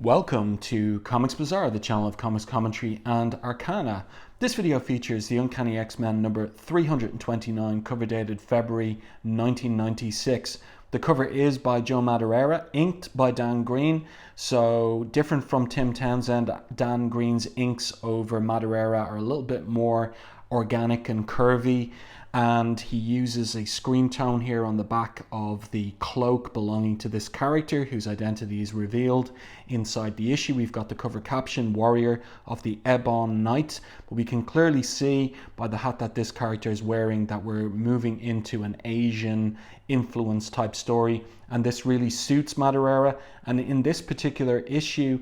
Welcome to Comics Bazaar, the channel of comics commentary and arcana. This video features the Uncanny X-Men number 329, cover dated February 1996. The cover is by Joe Madureira, inked by Dan Green. So different from Tim Townsend, Dan Green's inks over Madureira are a little bit more organic and curvy. And he uses a screen tone here on the back of the cloak belonging to this character whose identity is revealed. Inside the issue we've got the cover caption, Warrior of the Ebon Knight, but we can clearly see by the hat that this character is wearing that we're moving into an Asian influence type story, and this really suits Madureira. And in this particular issue,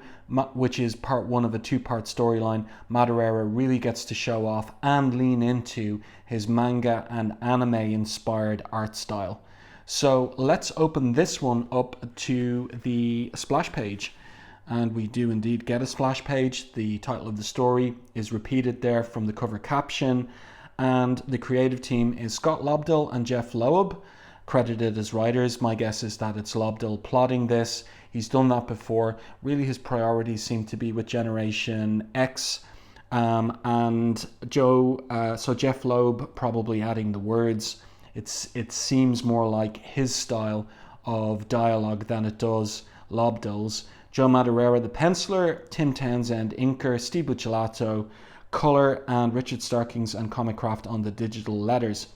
which is part one of a two-part storyline, Madureira really gets to show off and lean into his manga and anime inspired art style. So let's open this one up to the splash page, and we do indeed get a splash page. The title of the story is repeated there from the cover caption, and the creative team is Scott Lobdell and Jeph Loeb, credited as writers. My guess is that it's Lobdell plotting this. He's done that before. Really his priorities seem to be with Generation X, and Jeph Loeb probably adding the words. It seems more like his style of dialogue than it does Lobdell's. Joe Madureira the penciler, Tim Townsend inker, Steve Buccellato color, and Richard Starkings and Comicraft on the digital letters.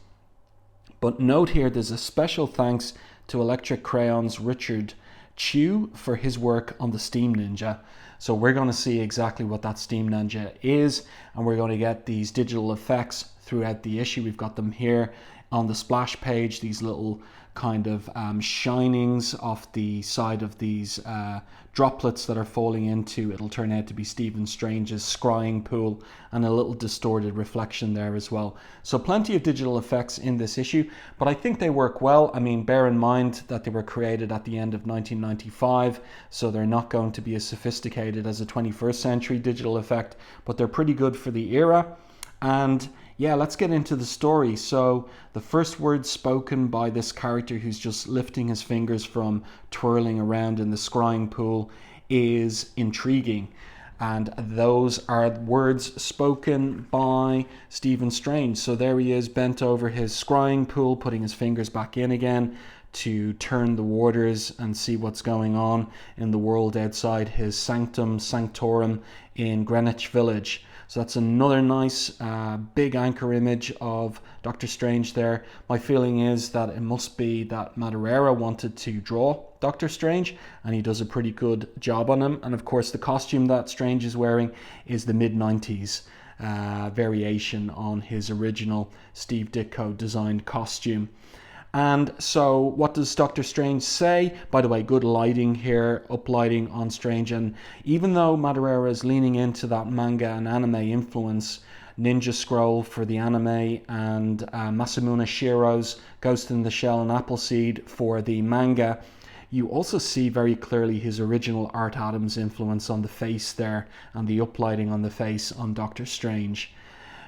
But note here, there's a special thanks to Electric Crayon's Richard Chew for his work on the Steam Ninja. So we're going to see exactly what that Steam Ninja is, and we're going to get these digital effects throughout the issue. We've got them here on the splash page, these little kind of shinings off the side of these droplets that are falling into, it'll turn out to be Stephen Strange's scrying pool, and a little distorted reflection there as well. So plenty of digital effects in this issue, but I think they work well. I mean, bear in mind that they were created at the end of 1995, so they're not going to be as sophisticated as a 21st century digital effect, but they're pretty good for the era. And yeah, let's get into the story. So the first words spoken by this character who's just lifting his fingers from twirling around in the scrying pool is intriguing. And those are words spoken by Stephen Strange. So there he is, bent over his scrying pool, putting his fingers back in again to turn the waters and see what's going on in the world outside his sanctum sanctorum in Greenwich Village. So that's another nice big anchor image of Doctor Strange there. My feeling is that it must be that Madureira wanted to draw Doctor Strange, and he does a pretty good job on him. And of course the costume that Strange is wearing is the mid-90s variation on his original Steve Ditko designed costume. And so what does Doctor Strange say? By the way, good lighting here, uplighting on Strange. And even though Madureira is leaning into that manga and anime influence, Ninja Scroll for the anime and Masamune Shiro's Ghost in the Shell and Appleseed for the manga, you also see very clearly his original Art Adams influence on the face there and the uplighting on the face on Doctor Strange.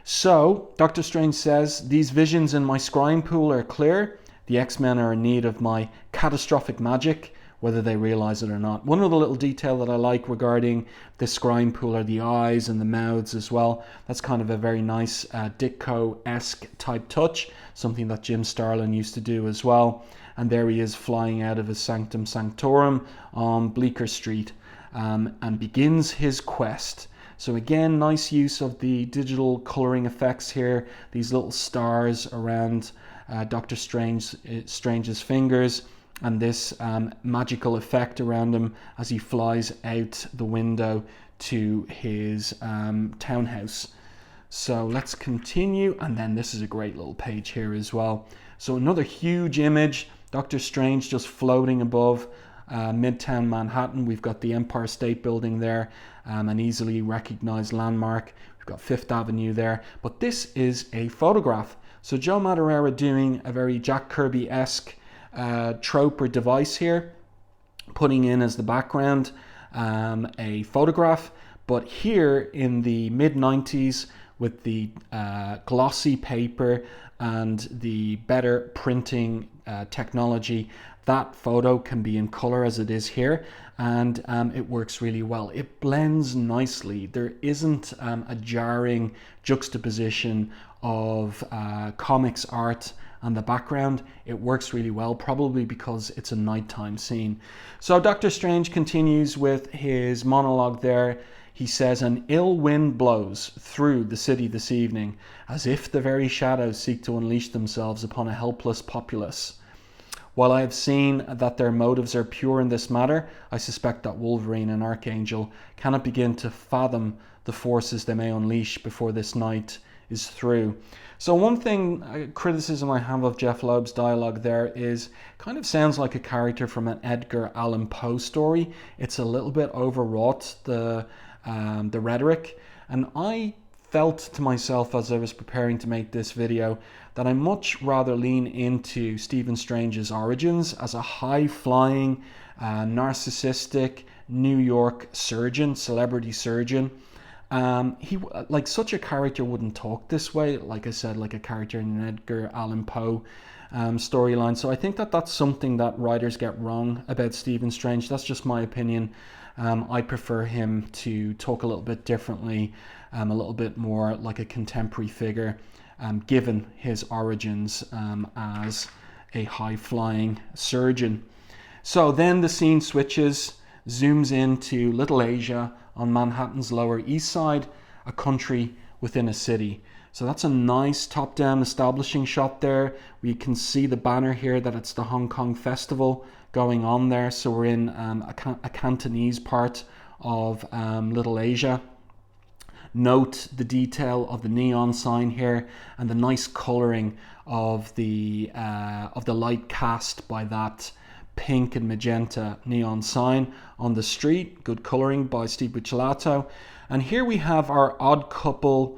So Doctor Strange says, "These visions in my scrying pool are clear. The X-Men are in need of my catastrophic magic, whether they realize it or not." One other little detail that I like regarding this scrying pool are the eyes and the mouths as well. That's kind of a very nice Ditko-esque type touch, something that Jim Starlin used to do as well. And there he is flying out of his sanctum sanctorum on Bleecker Street and begins his quest. So again, nice use of the digital coloring effects here, these little stars around Doctor Strange's fingers, and this magical effect around him as he flies out the window to his townhouse. So let's continue, and then this is a great little page here as well. So another huge image, Doctor Strange just floating above Midtown Manhattan. We've got the Empire State Building there, an easily recognized landmark. We've got Fifth Avenue there, but this is a photograph. So Joe Madureira doing a very Jack Kirby-esque trope or device here, putting in as the background a photograph, but here in the mid-90s with the glossy paper and the better printing technology, that photo can be in color as it is here, and it works really well. It blends nicely. There isn't a jarring juxtaposition of comics art and the background. It works really well, probably because it's a nighttime scene. So Doctor Strange continues with his monologue there. He says, "An ill wind blows through the city this evening, as if the very shadows seek to unleash themselves upon a helpless populace. While I have seen that their motives are pure in this matter, I suspect that Wolverine and Archangel cannot begin to fathom the forces they may unleash before this night is through." So one thing, criticism I have of Jeph Loeb's dialogue there is, kind of sounds like a character from an Edgar Allan Poe story. It's a little bit overwrought, the rhetoric, and I felt to myself as I was preparing to make this video that I much rather lean into Stephen Strange's origins as a high-flying, narcissistic New York surgeon, celebrity surgeon. He, like, such a character wouldn't talk this way, like I said, like a character in an Edgar Allan Poe storyline. So I think that that's something that writers get wrong about Stephen Strange. That's just my opinion. I prefer him to talk a little bit differently, a little bit more like a contemporary figure, given his origins as a high-flying surgeon. So then the scene switches, zooms into Little Asia on Manhattan's Lower East Side, a country within a city. So that's a nice top-down establishing shot there. We can see the banner here that it's the Hong Kong Festival going on there. So we're in a Cantonese part of Little Asia. Note the detail of the neon sign here and the nice coloring of the light cast by that pink and magenta neon sign on the street. Good coloring by Steve Buccellato. And here we have our odd couple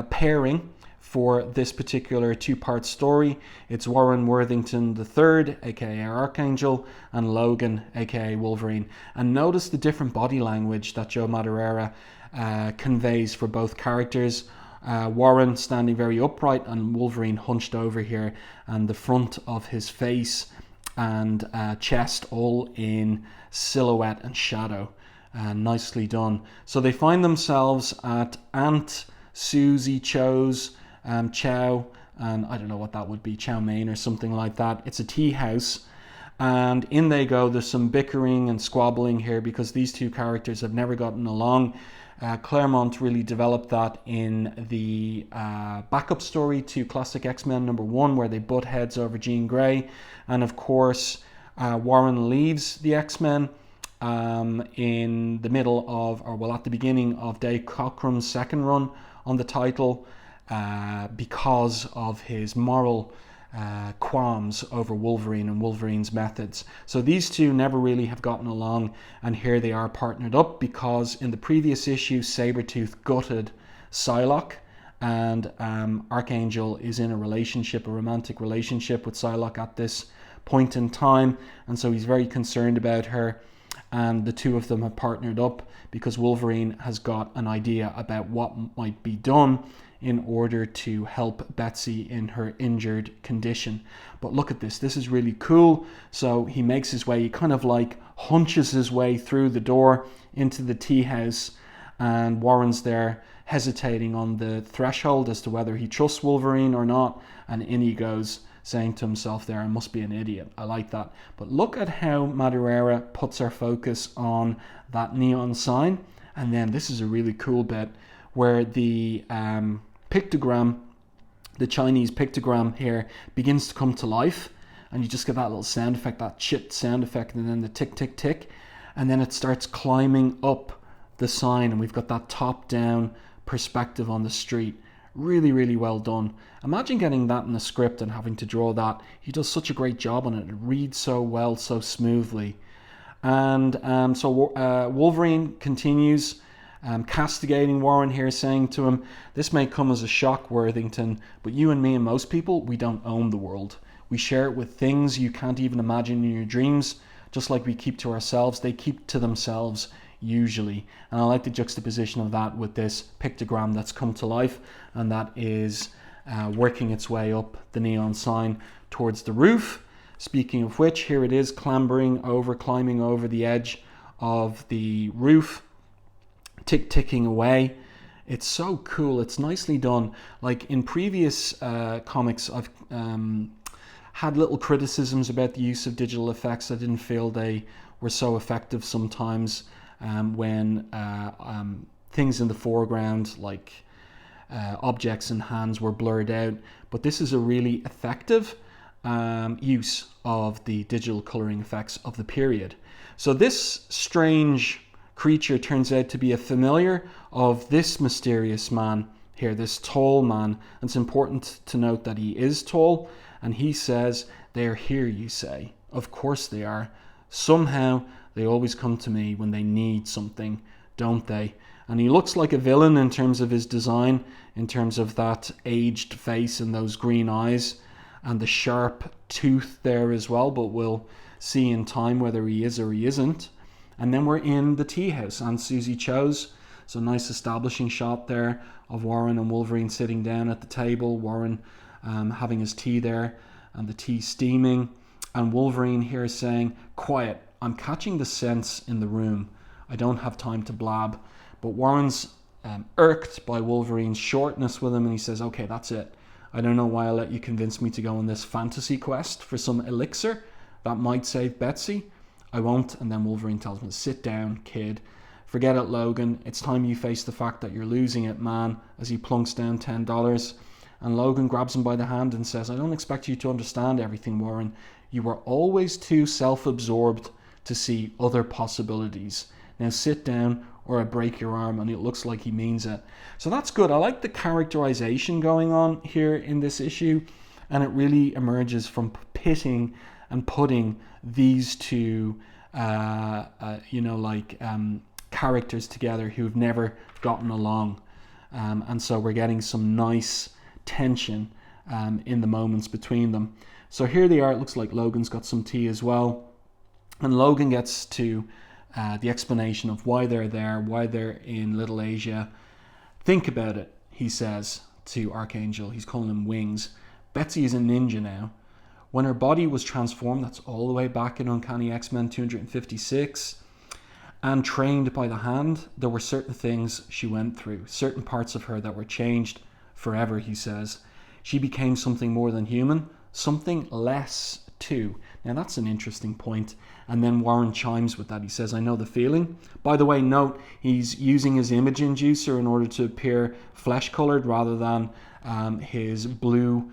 pairing for this particular two-part story. It's Warren Worthington III, aka Archangel, and Logan, aka Wolverine. And notice the different body language that Joe Madureira conveys for both characters. Warren standing very upright and Wolverine hunched over here, and the front of his face and chest all in silhouette and shadow. Nicely done. So they find themselves at Aunt Susie Cho's chow, and I don't know what that would be, chow mein or something like that. It's a tea house, and in they go. There's some bickering and squabbling here because these two characters have never gotten along. Claremont really developed that in the backup story to Classic X-Men #1, where they butt heads over Jean Grey. And of course, Warren leaves the X-Men in the middle of, or well, at the beginning of Dave Cockrum's second run on the title, because of his moral qualms over Wolverine and Wolverine's methods. So these two never really have gotten along, and here they are partnered up because in the previous issue Sabretooth gutted Psylocke, and Archangel is in a romantic relationship with Psylocke at this point in time, and so he's very concerned about her, and the two of them have partnered up because Wolverine has got an idea about what might be done in order to help Betsy in her injured condition. But look at this. This is really cool. So he makes his way, he kind of like hunches his way through the door into the tea house, and Warren's there hesitating on the threshold as to whether he trusts Wolverine or not, and in he goes, saying to himself there, I must be an idiot. I like that. But look at how Madureira puts our focus on that neon sign, and then this is a really cool bit where the pictogram, the Chinese pictogram here, begins to come to life, and you just get that little sound effect, that chit sound effect, and then the tick, tick, tick, and then it starts climbing up the sign, and we've got that top-down perspective on the street. Really, really well done. Imagine getting that in the script and having to draw that. He does such a great job on it. It reads so well, so smoothly. And so Wolverine continues castigating Warren here, saying to him, this may come as a shock, Worthington, but you and me and most people, we don't own the world. We share it with things you can't even imagine in your dreams. Just like we keep to ourselves, they keep to themselves usually. And I like the juxtaposition of that with this pictogram that's come to life, and that is working its way up the neon sign towards the roof. Speaking of which, here it is climbing over the edge of the roof, ticking away. It's so cool. It's nicely done. Like in previous comics, I've had little criticisms about the use of digital effects. I didn't feel they were so effective sometimes when things in the foreground, like objects and hands, were blurred out. But this is a really effective use of the digital coloring effects of the period. So this strange creature turns out to be a familiar of this mysterious man here, this tall man. And it's important to note that he is tall, and he says, "They are here, you say. Of course they are. Somehow they always come to me when they need something, don't they?" And he looks like a villain in terms of his design, in terms of that aged face and those green eyes and the sharp tooth there as well, but we'll see in time whether he is or he isn't. And then we're in the tea house and Susie Cho's. So nice establishing shot there of Warren and Wolverine sitting down at the table, Warren having his tea there and the tea steaming, and Wolverine here saying, "Quiet, I'm catching the sense in the room. I don't have time to blab." But Warren's irked by Wolverine's shortness with him, and he says, "Okay, that's it. I don't know why I let you convince me to go on this fantasy quest for some elixir that might save Betsy. I won't." And then Wolverine tells him, "Sit down, kid. Forget it, Logan. It's time you face the fact that you're losing it, man," as he plunks down $10. And Logan grabs him by the hand and says, "I don't expect you to understand everything, Warren. You were always too self-absorbed to see other possibilities. Now sit down or I break your arm." And it looks like he means it. So that's good. I like the characterization going on here in this issue, and it really emerges from pitting and putting these two characters together who've never gotten along, and so we're getting some nice tension in the moments between them. So here they are. It looks like Logan's got some tea as well, and Logan gets to the explanation of why they're there, why they're in Little Asia. "Think about it," he says to Archangel. He's calling him Wings. "Betsy is a ninja now. When her body was transformed," that's all the way back in Uncanny X-Men 256, "and trained by the hand, there were certain things she went through, certain parts of her that were changed forever," he says. "She became something more than human, something less too." Now that's an interesting point. And then Warren chimes with that. He says, "I know the feeling." By the way, note, he's using his image inducer in order to appear flesh colored rather than his blue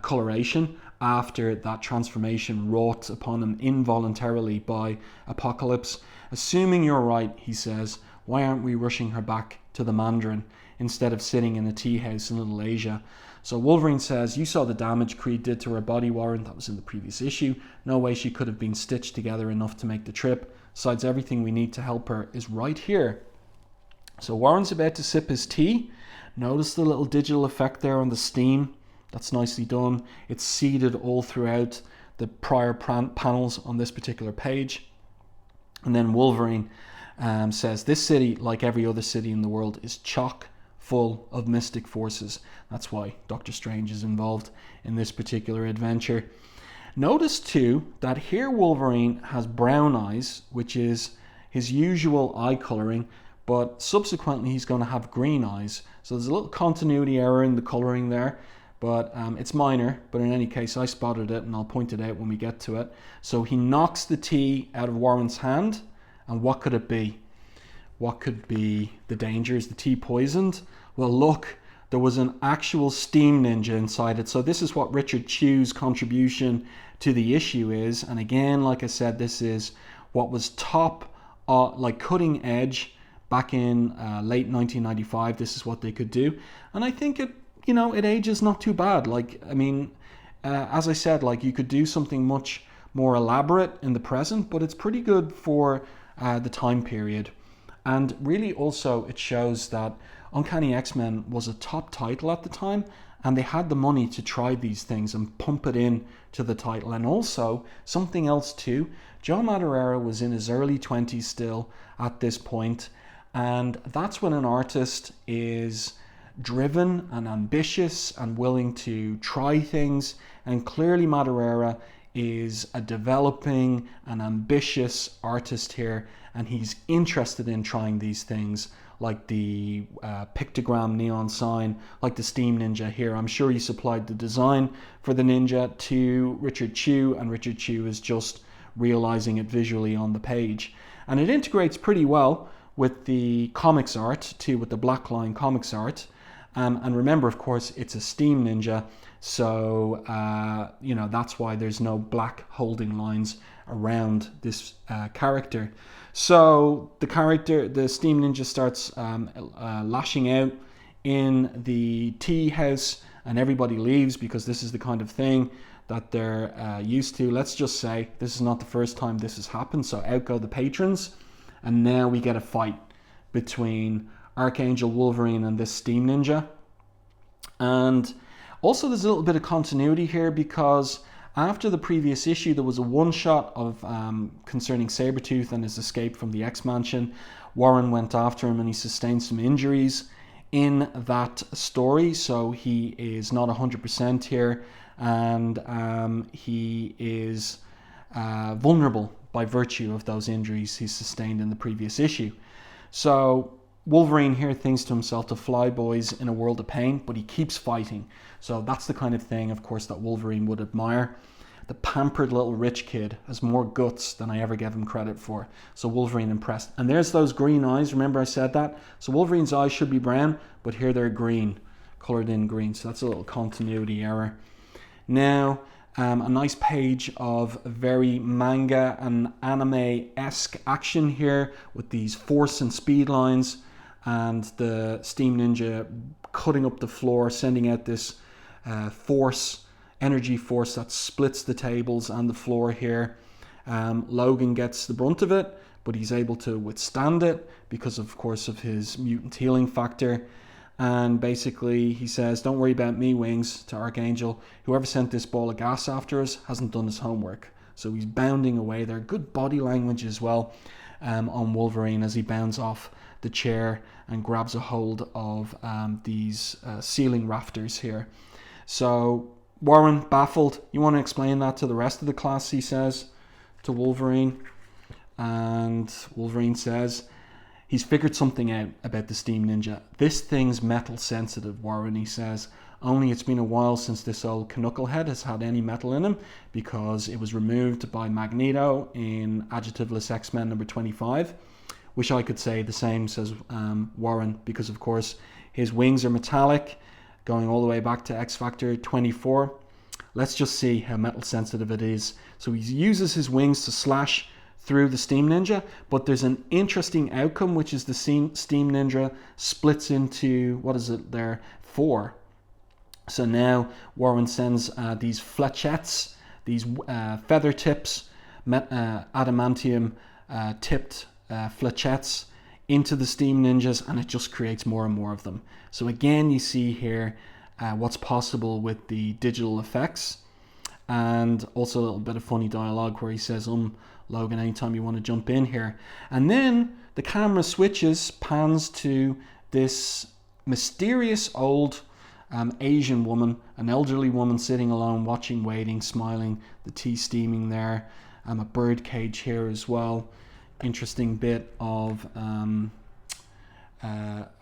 coloration after that transformation wrought upon him involuntarily by Apocalypse. "Assuming you're right," he says, "why aren't we rushing her back to the Mandarin instead of sitting in a tea house in Little Asia?" So Wolverine says, "You saw the damage Creed did to her body, Warren. That was in the previous issue. No way she could have been stitched together enough to make the trip. Besides, everything we need to help her is right here." So Warren's about to sip his tea. Notice the little digital effect there on the steam. That's nicely done. It's seeded all throughout the prior panels on this particular page. And then Wolverine says, "This city, like every other city in the world, is chock full of mystic forces." That's why Doctor Strange is involved in this particular adventure. Notice too that here Wolverine has brown eyes, which is his usual eye coloring, but subsequently he's going to have green eyes. So there's a little continuity error in the coloring there, but it's minor. But in any case, I spotted it and I'll point it out when we get to it. So he knocks the tea out of Warren's hand, and what could it be? What could be the danger? Is the tea poisoned? Well, look, there was an actual steam ninja inside it. So this is what Richard Chu's contribution to the issue is. And again, like I said, this is what was top, like cutting edge back in late 1995. This is what they could do. And I think it ages not too bad. Like, I mean, as I said, like you could do something much more elaborate in the present, but it's pretty good for the time period. And really also it shows that Uncanny X-Men was a top title at the time, and they had the money to try these things and pump it in to the title. And also something else too, Joe Madureira was in his early 20s still at this point, and that's when an artist is driven and ambitious and willing to try things. And clearly Madureira is a developing and ambitious artist here, and he's interested in trying these things like the pictogram neon sign, like the Steam Ninja here. I'm sure he supplied the design for the ninja to Richard Chew, and Richard Chew is just realizing it visually on the page. And it integrates pretty well with the comics art too, with the Blackline comics art. And remember, of course, it's a Steam Ninja, so that's why there's no black holding lines around this character. So the Steam Ninja starts lashing out in the tea house, and everybody leaves because this is the kind of thing that they're used to. Let's just say this is not the first time this has happened, so out go the patrons, and now we get a fight between Archangel, Wolverine, and this Steam Ninja. And also there's a little bit of continuity here, because after the previous issue there was a one-shot of concerning Sabretooth and his escape from the X-Mansion. Warren went after him and he sustained some injuries in that story, so he is not 100% here, and he is vulnerable by virtue of those injuries he sustained in the previous issue. So Wolverine here thinks to himself to fly, boys, in a world of pain, but he keeps fighting. So that's the kind of thing, of course, that Wolverine would admire. The pampered little rich kid has more guts than I ever gave him credit for. So Wolverine impressed. And there's those green eyes. Remember I said that? So Wolverine's eyes should be brown, but here they're green, colored in green. So that's a little continuity error. Now, a nice page of very manga and anime-esque action here with these force and speed lines, and the Steam Ninja cutting up the floor, sending out this energy force that splits the tables and the floor here. Logan gets the brunt of it, but he's able to withstand it because, of course, of his mutant healing factor. And basically he says, "Don't worry about me, Wings," to Archangel. "Whoever sent this ball of gas after us hasn't done his homework." So he's bounding away there. Good body language as well on Wolverine as he bounds off the chair and grabs a hold of these ceiling rafters here. So Warren, baffled. "You want to explain that to the rest of the class," he says to Wolverine. And Wolverine says he's figured something out about the Steam Ninja. "This thing's metal sensitive, Warren," he says. "Only it's been a while since this old knucklehead has had any metal in him, because it was removed by Magneto in Adjectiveless X-Men number 25. Wish I could say the same," says Warren, because of course his wings are metallic, going all the way back to X-Factor 24. Let's just see how metal sensitive it is. So he uses his wings to slash through the Steam Ninja, but there's an interesting outcome, which is the Steam Ninja splits into, what is it there, 4. So now Warren sends these flechettes, these feather tips, adamantium tipped flechettes into the Steam Ninjas, and it just creates more and more of them. So again, you see here what's possible with the digital effects, and also a little bit of funny dialogue where he says, "Logan, anytime you want to jump in here." And then the camera switches, pans to this mysterious old Asian woman, an elderly woman sitting alone, watching, waiting, smiling, the tea steaming there. A bird cage here as well. Interesting bit of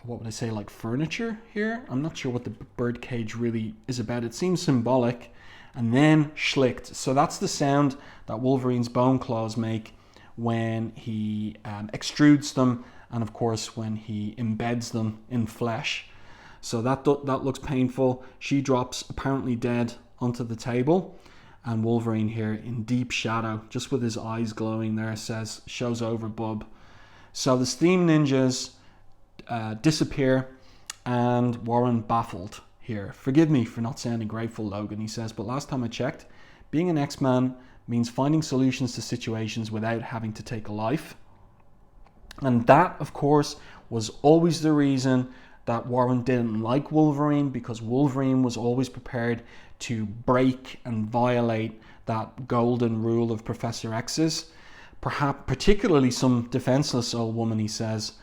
what would I say, like furniture here. I'm not sure what the bird cage really is about. It seems symbolic. And then schlicked. So that's the sound that Wolverine's bone claws make when he extrudes them, and of course when he embeds them in flesh. So that looks painful. She drops apparently dead onto the table, and Wolverine here in deep shadow, just with his eyes glowing there, says, "Show's over, bub." So the Steam Ninjas disappear, and Warren baffled here. "Forgive me for not sounding grateful, Logan," he says, "but last time I checked, being an X-Man means finding solutions to situations without having to take a life." And that, of course, was always the reason that Warren didn't like Wolverine, because Wolverine was always prepared to break and violate that golden rule of Professor X's. Perhaps particularly some defenseless old woman, he says,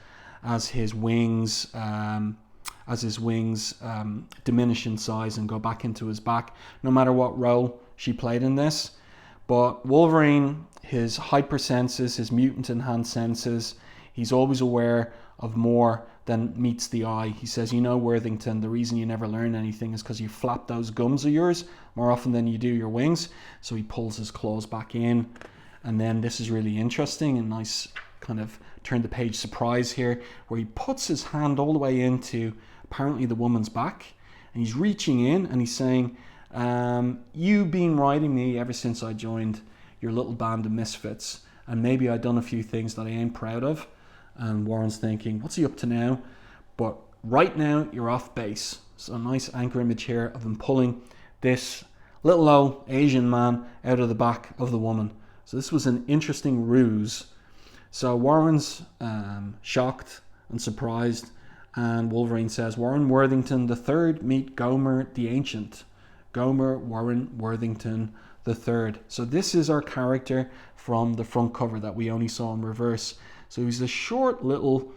as his wings diminish in size and go back into his back, no matter what role she played in this. But Wolverine, his hypersenses, his mutant enhanced senses, he's always aware of more than meets the eye. He says, you know, Worthington, the reason you never learn anything is because you flap those gums of yours more often than you do your wings. So he pulls his claws back in. And then this is really interesting, a nice kind of turn the page surprise here, where he puts his hand all the way into apparently the woman's back, and he's reaching in and he's saying, you've been riding me ever since I joined your little band of misfits, and maybe I've done a few things that I ain't proud of. And Warren's thinking, what's he up to now? But right now you're off base. So a nice anchor image here of him pulling this little old Asian man out of the back of the woman. So this was an interesting ruse. So Warren's shocked and surprised, and Wolverine says, Warren Worthington III, meet Gomer the Ancient. Gomer Warren Worthington III. So this is our character from the front cover that we only saw in reverse. So he's a short little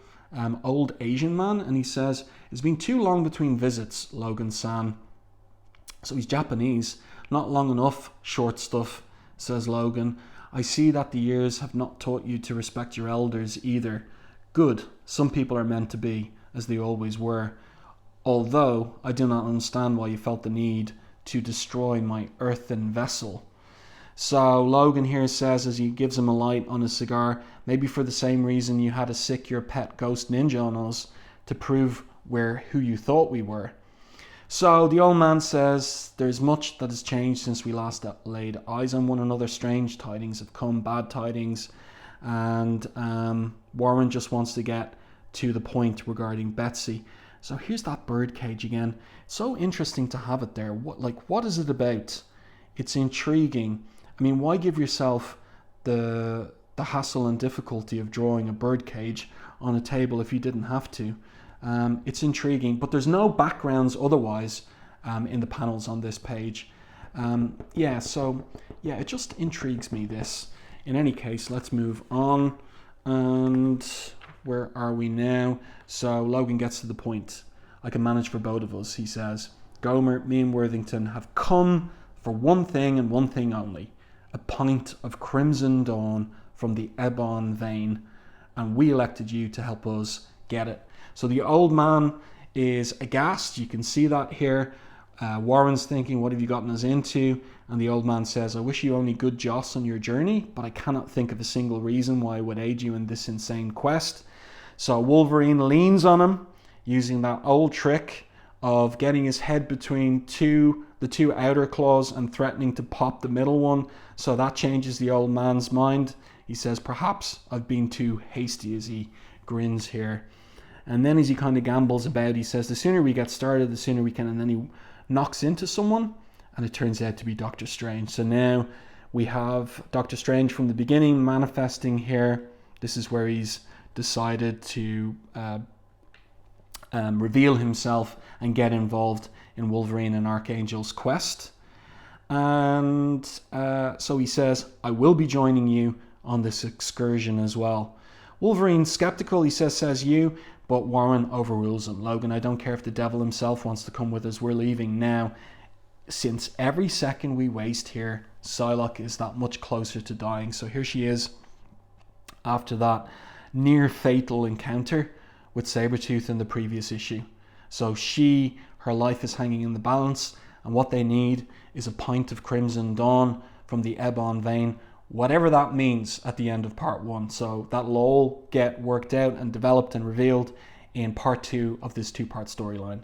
old Asian man, and he says, it's been too long between visits, Logan-san. So he's Japanese. Not long enough, short stuff, says Logan. I see that the years have not taught you to respect your elders either. Good, some people are meant to be, as they always were. Although I do not understand why you felt the need to destroy my earthen vessel. So Logan here says, as he gives him a light on his cigar, maybe for the same reason you had to sick your pet ghost ninja on us, to prove we're who you thought we were. So the old man says, there's much that has changed since we last laid eyes on one another. Strange tidings have come, bad tidings. And Warren just wants to get to the point regarding Betsy. So here's that birdcage again. It's so interesting to have it there. What is it about? It's intriguing. I mean, why give yourself the hassle and difficulty of drawing a birdcage on a table if you didn't have to? It's intriguing, but there's no backgrounds otherwise in the panels on this page. It just intrigues me, this. In any case, let's move on. And where are we now? So Logan gets to the point. I can manage for both of us, he says. Gomer, me and Worthington have come for one thing and one thing only. A pint of Crimson Dawn from the Ebon vein. And we elected you to help us get it. So the old man is aghast. You can see that here. Warren's thinking, what have you gotten us into? And the old man says, I wish you only good joss on your journey, but I cannot think of a single reason why I would aid you in this insane quest. So Wolverine leans on him, using that old trick of getting his head between the two outer claws and threatening to pop the middle one. So that changes the old man's mind. He says, perhaps I've been too hasty, as he grins here. And then as he kind of gambles about, he says, the sooner we get started, the sooner we can. And then he knocks into someone, and it turns out to be Doctor Strange. So now we have Doctor Strange from the beginning manifesting here. This is where he's decided to reveal himself and get involved in Wolverine and Archangel's quest. And so he says, I will be joining you on this excursion as well. Wolverine's skeptical, he says you, but Warren overrules him. Logan, I don't care if the devil himself wants to come with us. We're leaving now. Since every second we waste here, Psylocke is that much closer to dying. So here she is after that near fatal encounter with Sabretooth in the previous issue. So her life is hanging in the balance, and what they need is a pint of Crimson Dawn from the Ebon vein, whatever that means at the end of part 1. So that'll all get worked out and developed and revealed in part 2 of this 2-part storyline.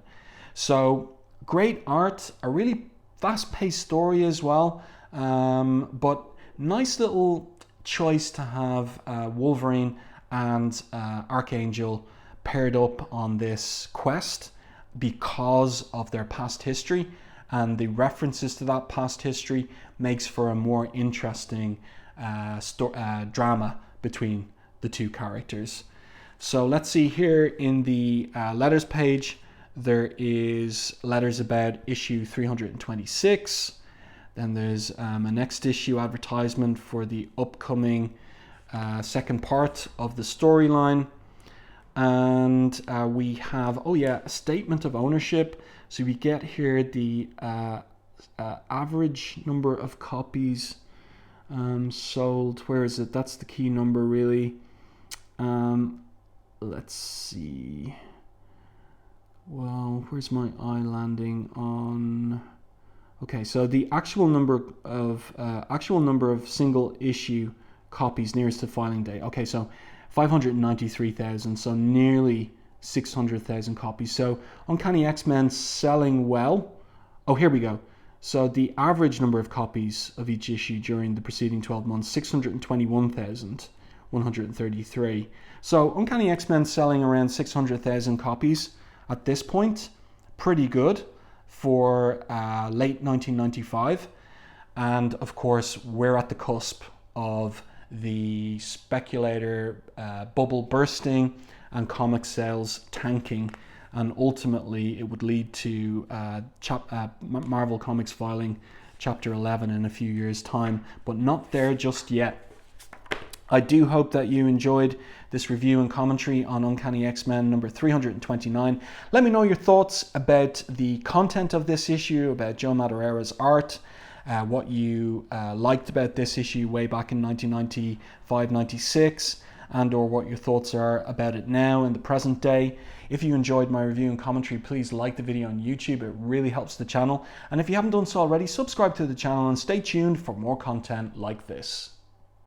So great art, a really fast-paced story as well, but nice little choice to have Wolverine and Archangel paired up on this quest because of their past history, and the references to that past history makes for a more interesting drama between the two characters. So let's see here in the letters page, there is letters about issue 326. Then there's a next issue advertisement for the upcoming second part of the storyline. And we have, a statement of ownership. So we get here the average number of copies. Sold, where is it? That's the key number, really. Let's see. Well, where's my eye landing on? Okay, so the actual number of single issue copies nearest to filing date. Okay, so 593,000, so nearly 600,000 copies. So Uncanny X-Men selling well. Oh, here we go. So the average number of copies of each issue during the preceding 12 months, 621,133. So Uncanny X-Men selling around 600,000 copies at this point. Pretty good for late 1995. And of course, we're at the cusp of the speculator bubble bursting and comic sales tanking. And ultimately, it would lead to Marvel Comics filing Chapter 11 in a few years' time, but not there just yet. I do hope that you enjoyed this review and commentary on Uncanny X-Men number 329. Let me know your thoughts about the content of this issue, about Joe Madureira's art, what you liked about this issue way back in 1995-96, and or what your thoughts are about it now in the present day. If you enjoyed my review and commentary, please like the video on YouTube. It really helps the channel. And if you haven't done so already, subscribe to the channel and stay tuned for more content like this.